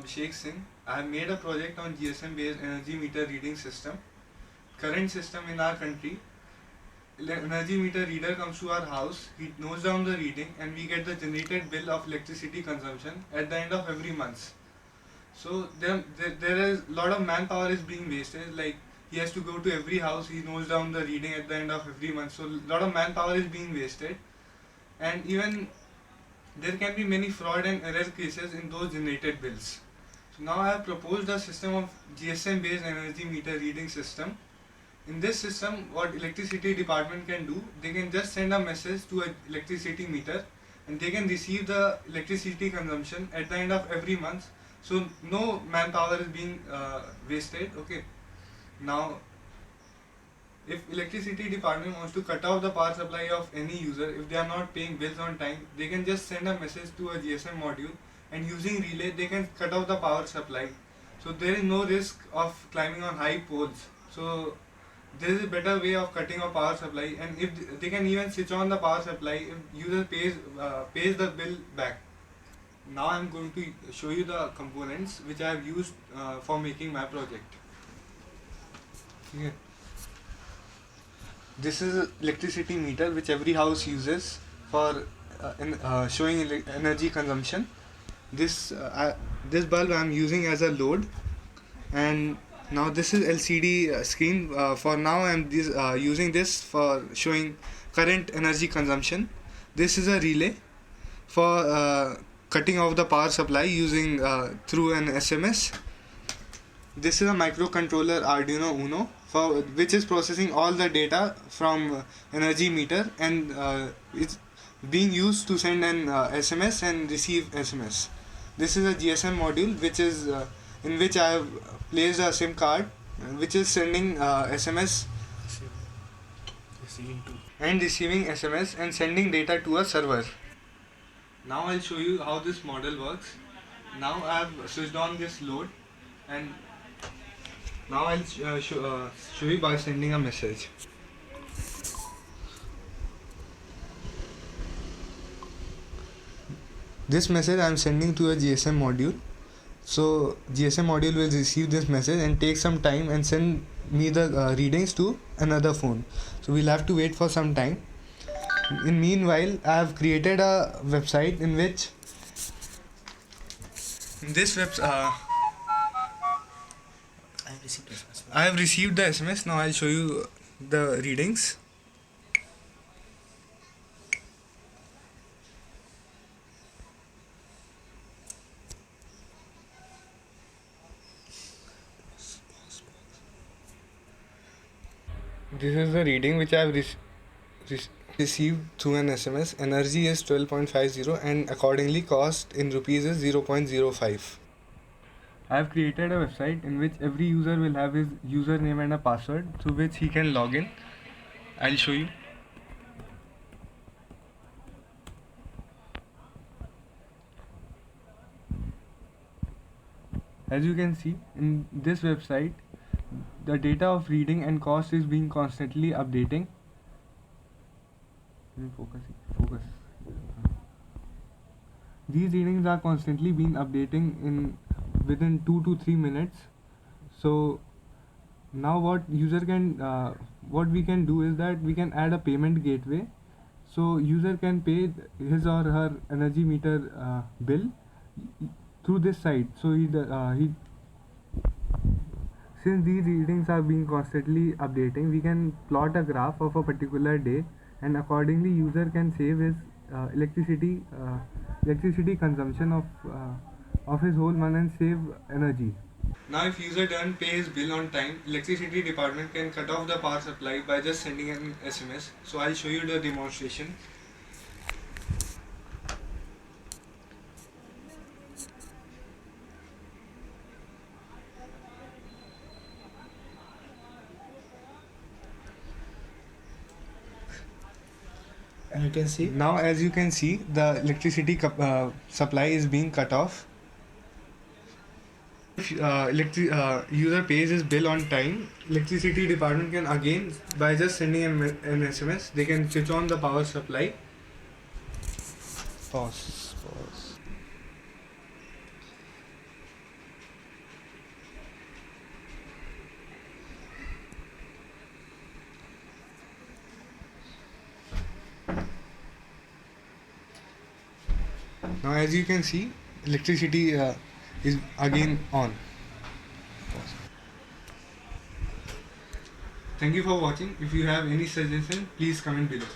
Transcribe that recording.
Abhishek Singh. I have made a project on GSM based energy meter reading system. Current system in our country, energy meter reader comes to our house, he notes down the reading, and we get the generated bill of electricity consumption at the end of every month. So there is a lot of manpower is being wasted. Like he has to go to every house, he notes down the reading at the end of every month. So a lot of manpower is being wasted, and even there can be many fraud and error cases in those generated bills. So now I have proposed a system of GSM based energy meter reading system. In this system, what electricity department can do, they can just send a message to an electricity meter, and they can receive the electricity consumption at the end of every month. So no manpower is being wasted. Okay. Now, if electricity department wants to cut off the power supply of any user, if they are not paying bills on time, they can just send a message to a GSM module, and using relay they can cut off the power supply. So there is no risk of climbing on high poles. So there is a better way of cutting off power supply, and if they can even switch on the power supply if user pays the bill back. Now I am going to show you the components which I have used for making my project. Here. This is electricity meter which every house uses for showing energy consumption. This bulb I am using as a load, and now this is LCD screen. For now I am using this for showing current energy consumption. This is a relay for cutting off the power supply using through an SMS. This is a microcontroller Arduino Uno for which is processing all the data from energy meter, and it's being used to send an SMS and receive SMS. This is a GSM module which is in which I have placed a SIM card which is sending SMS and receiving SMS and sending data to a server. Now I'll show you how this model works. Now I have switched on this load, and now I'll show you by sending a message. This message I am sending to a GSM module. So GSM module will receive this message and take some time and send me the readings to another phone. So we'll have to wait for some time. In meanwhile, I have created a website in which I have received the SMS. Now I'll show you the readings. This is the reading which I have received through an SMS. Energy is 12.50 and accordingly cost in rupees is 0.05. I have created a website in which every user will have his username and a password through which he can log in. I'll show you. As you can see in this website, the data of reading and cost is being constantly updating. Focus. These readings are constantly being updating within 2 to 3 minutes. So now what we can do is that we can add a payment gateway, so user can pay his or her energy meter bill through this site. So since these readings are being constantly updating, we can plot a graph of a particular day, and accordingly user can save his electricity consumption of his whole month and save energy. Now if user doesn't pay his bill on time, electricity department can cut off the power supply by just sending an SMS. So I'll show you the demonstration. And you can see now, as you can see, the electricity supply is being cut off. If user pays his bill on time, electricity department can again, by just sending an SMS, they can switch on the power supply. Pause. Now as you can see, electricity is again on. Thank you for watching. If you have any suggestion, please comment below.